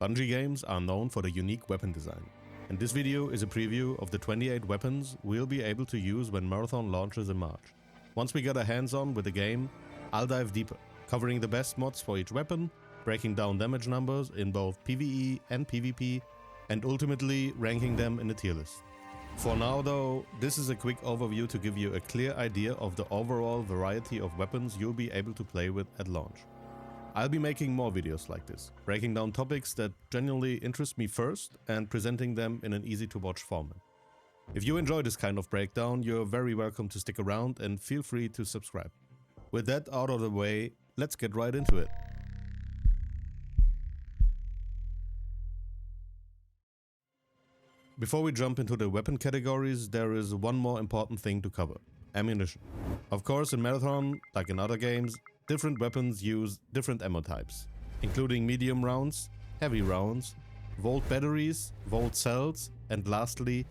Bungie games are known for their unique weapon design, and this video is a preview of the 28 weapons we'll be able to use when Marathon launches in March. Once we get our hands on with the game, I'll dive deeper, covering the best mods for each weapon, breaking down damage numbers in both PvE and PvP, and ultimately ranking them in a tier list. For now though, this is a quick overview to give you a clear idea of the overall variety of weapons you'll be able to play with at launch. I'll be making more videos like this, breaking down topics that genuinely interest me first and presenting them in an easy to watch format. If you enjoy this kind of breakdown, you're very welcome to stick around and feel free to subscribe. With that out of the way, let's get right into it. Before we jump into the weapon categories, there is one more important thing to cover: ammunition. Of course, in Marathon, like in other games, different weapons use different ammo types, including medium rounds, heavy rounds, volt batteries, volt cells, and lastly,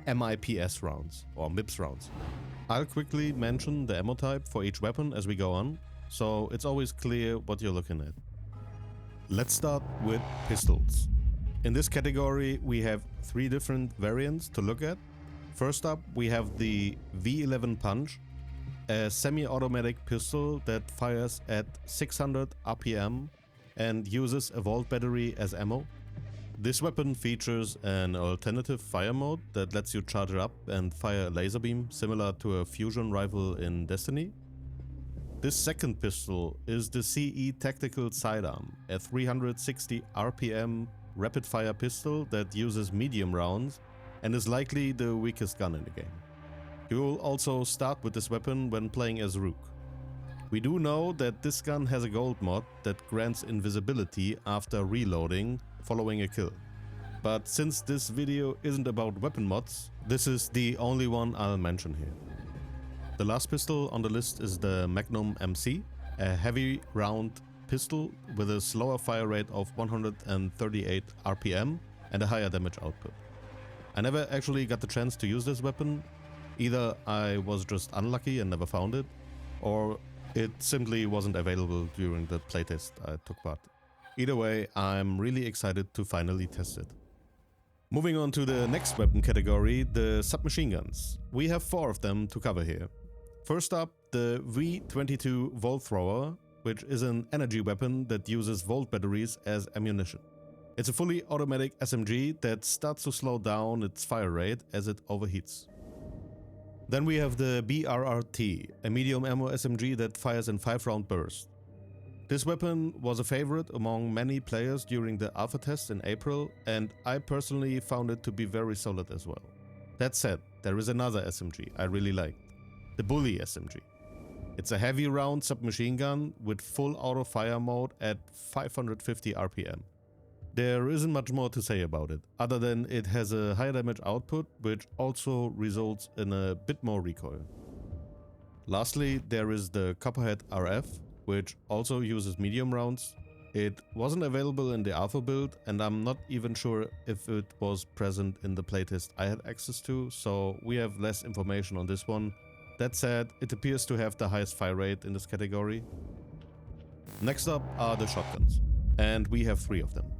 MIPS rounds, or MIPS rounds. I'll quickly mention the ammo type for each weapon as we go on, so it's always clear what you're looking at. Let's start with pistols. In this category, we have three different variants to look at. First up, we have the V11 Punch, a semi-automatic pistol that fires at 600 RPM and uses a volt battery as ammo. This weapon features an alternative fire mode that lets you charge it up and fire a laser beam similar to a fusion rifle in Destiny. This second pistol is the CE Tactical Sidearm, a 360 RPM rapid fire pistol that uses medium rounds and is likely the weakest gun in the game. You will also start with this weapon when playing as Rook. We do know that this gun has a gold mod that grants invisibility after reloading following a kill. But since this video isn't about weapon mods, this is the only one I'll mention here. The last pistol on the list is the Magnum MC, a heavy round pistol with a slower fire rate of 138 RPM and a higher damage output. I never actually got the chance to use this weapon. Either I was just unlucky and never found it, or it simply wasn't available during the playtest I took part. Either way, I'm really excited to finally test it. Moving on to the next weapon category, the submachine guns. We have 4 of them to cover here. First up, the V22 Volt Thrower, which is an energy weapon that uses volt batteries as ammunition. It's a fully automatic SMG that starts to slow down its fire rate as it overheats. Then we have the BRRT, a medium ammo SMG that fires in 5-round bursts. This weapon was a favorite among many players during the alpha test in April, and I personally found it to be very solid as well. That said, there is another SMG I really liked, the Bully SMG. It's a heavy round submachine gun with full auto fire mode at 550 RPM. There isn't much more to say about it, other than it has a high damage output, which also results in a bit more recoil. Lastly, there is the Copperhead RF, which also uses medium rounds. It wasn't available in the alpha build, and I'm not even sure if it was present in the playtest I had access to, so we have less information on this one. That said, it appears to have the highest fire rate in this category. Next up are the shotguns, and we have 3 of them.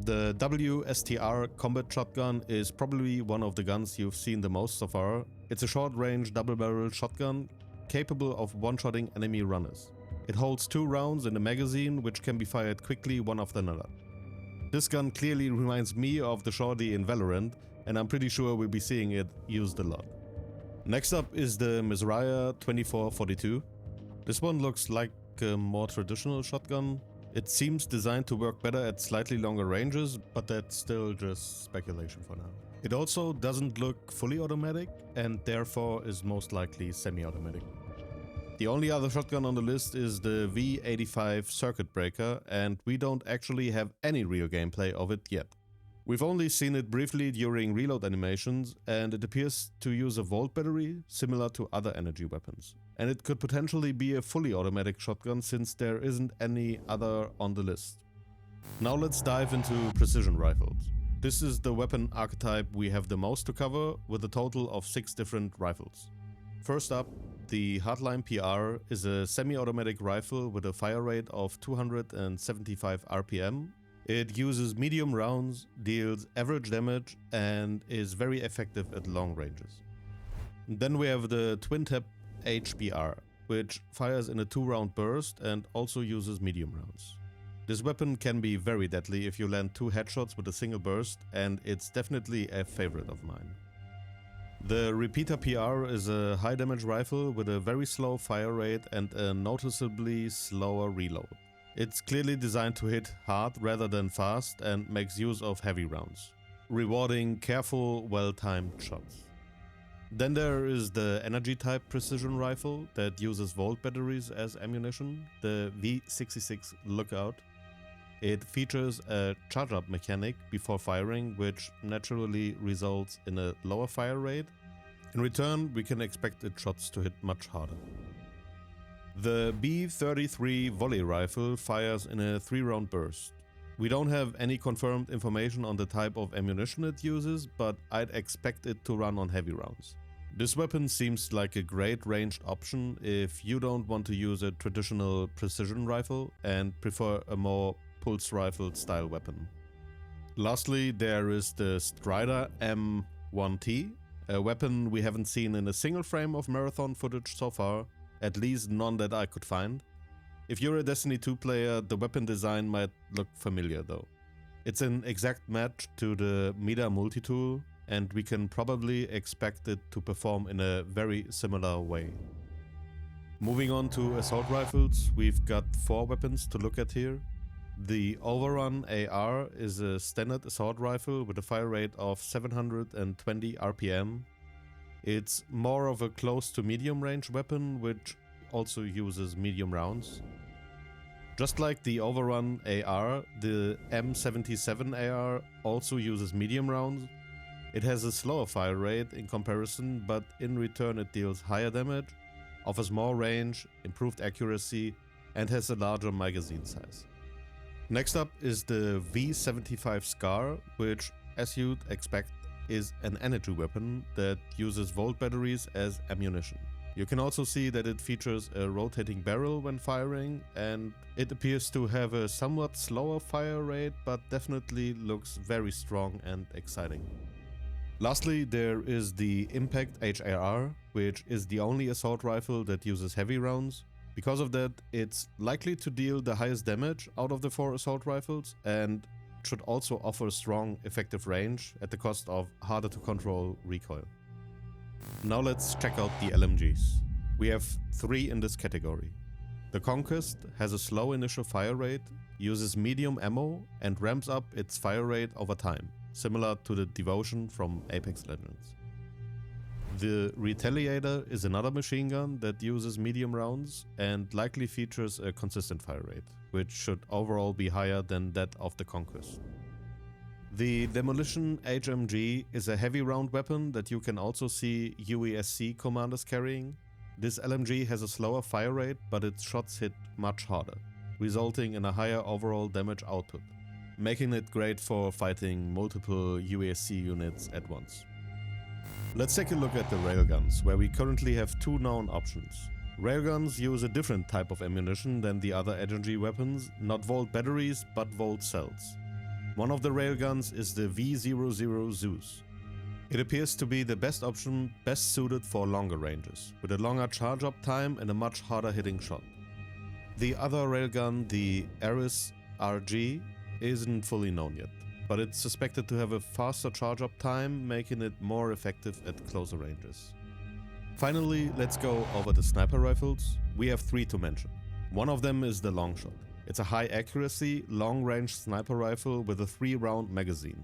The WSTR Combat Shotgun is probably one of the guns you've seen the most so far. It's a short-range double-barrel shotgun capable of one-shotting enemy runners. It holds 2 rounds in a magazine which can be fired quickly one after another. This gun clearly reminds me of the shorty in Valorant, and I'm pretty sure we'll be seeing it used a lot. Next up is the Misraya 2442. This one looks like a more traditional shotgun. It seems designed to work better at slightly longer ranges, but that's still just speculation for now. It also doesn't look fully automatic and therefore is most likely semi-automatic. The only other shotgun on the list is the V85 Circuit Breaker, and we don't actually have any real gameplay of it yet. We've only seen it briefly during reload animations, and it appears to use a volt battery similar to other energy weapons. And it could potentially be a fully automatic shotgun since there isn't any other on the list. Now let's dive into precision rifles. This is the weapon archetype we have the most to cover, with a total of 6 different rifles. First up, the Hardline PR is a semi-automatic rifle with a fire rate of 275 RPM It uses medium rounds, deals average damage, and is very effective at long ranges. Then we have the twin-tap HBR, which fires in a 2-round burst and also uses medium rounds. This weapon can be very deadly if you land 2 headshots with a single burst, and it's definitely a favorite of mine. The Repeater PR is a high damage rifle with a very slow fire rate and a noticeably slower reload. It's clearly designed to hit hard rather than fast and makes use of heavy rounds, rewarding careful, well-timed shots. Then there is the energy type precision rifle that uses volt batteries as ammunition, the V66 Lookout. It features a charge-up mechanic before firing, which naturally results in a lower fire rate. In return, we can expect its shots to hit much harder. The B33 volley rifle fires in a 3-round burst. We don't have any confirmed information on the type of ammunition it uses, but I'd expect it to run on heavy rounds. This weapon seems like a great ranged option if you don't want to use a traditional precision rifle and prefer a more pulse rifle style weapon. Lastly, there is the Strider M1T, a weapon we haven't seen in a single frame of Marathon footage so far, at least none that I could find. If you're a Destiny 2 player, the weapon design might look familiar though. It's an exact match to the Mida multi-tool, and we can probably expect it to perform in a very similar way. Moving on to assault rifles, we've got 4 weapons to look at here. The Overrun AR is a standard assault rifle with a fire rate of 720 RPM. It's more of a close to medium range weapon, which also uses medium rounds. Just like the Overrun AR, the M77 AR also uses medium rounds. It has a slower fire rate in comparison, but in return it deals higher damage, offers more range, improved accuracy, and has a larger magazine size. Next up is the V75 Scar, which, as you'd expect, is an energy weapon that uses volt batteries as ammunition. You can also see that it features a rotating barrel when firing, and it appears to have a somewhat slower fire rate, but definitely looks very strong and exciting. Lastly, there is the Impact HAR, which is the only assault rifle that uses heavy rounds. Because of that, it's likely to deal the highest damage out of the 4 assault rifles and should also offer strong, effective range at the cost of harder to control recoil. Now let's check out the LMGs. We have 3 in this category. The Conquest has a slow initial fire rate, uses medium ammo, and ramps up its fire rate over time, similar to the Devotion from Apex Legends. The Retaliator is another machine gun that uses medium rounds and likely features a consistent fire rate, which should overall be higher than that of the Conquest. The Demolition HMG is a heavy round weapon that you can also see UESC commanders carrying. This LMG has a slower fire rate, but its shots hit much harder, resulting in a higher overall damage output, making it great for fighting multiple UESC units at once. Let's take a look at the Railguns, where we currently have 2 known options. Railguns use a different type of ammunition than the other energy weapons, not volt batteries, but volt cells. One of the Railguns is the V00 Zeus. It appears to be the best option, best suited for longer ranges, with a longer charge-up time and a much harder hitting shot. The other Railgun, the Ares RG, isn't fully known yet, but it's suspected to have a faster charge-up time, making it more effective at closer ranges. Finally, let's go over the sniper rifles. We have 3 to mention. One of them is the Longshot. It's a high accuracy, long-range sniper rifle with a 3-round magazine.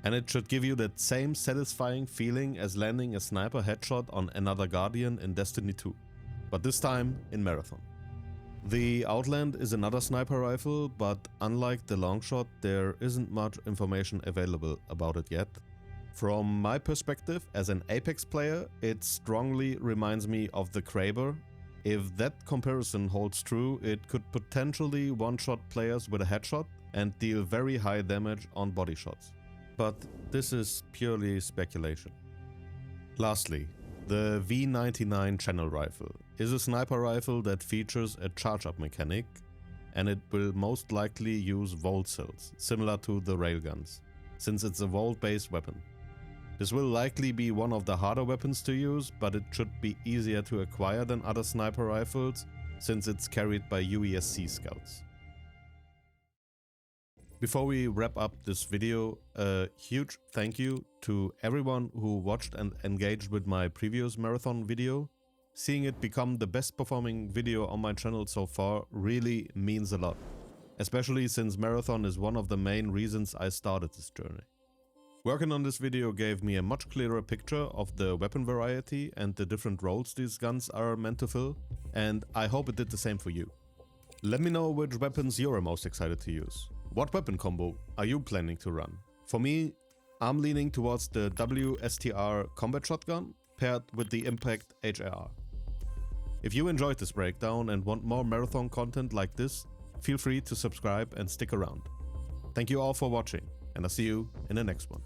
And it should give you that same satisfying feeling as landing a sniper headshot on another Guardian in Destiny 2, but this time in Marathon. The Outland is another sniper rifle, but unlike the Longshot, there isn't much information available about it yet. From my perspective as an Apex player, it strongly reminds me of the Kraber. If that comparison holds true, it could potentially one-shot players with a headshot and deal very high damage on body shots. But this is purely speculation. Lastly, the V99 channel rifle is a sniper rifle that features a charge-up mechanic. and it will most likely use volt cells, similar to the Railguns, since it's a volt-based weapon. This will likely be one of the harder weapons to use, but it should be easier to acquire than other sniper rifles, since it's carried by UESC scouts. Before we wrap up this video, a huge thank you to everyone who watched and engaged with my previous marathon video. Seeing it become the best performing video on my channel so far really means a lot, especially since marathon is one of the main reasons I started this journey. Working on this video gave me a much clearer picture of the weapon variety and the different roles these guns are meant to fill, and I hope it did the same for you. Let me know which weapons you're most excited to use. What weapon combo are you planning to run? For me, I'm leaning towards the WSTR combat shotgun paired with the Impact HAR. If you enjoyed this breakdown and want more marathon content like this, feel free to subscribe and stick around. Thank you all for watching, and I'll see you in the next one.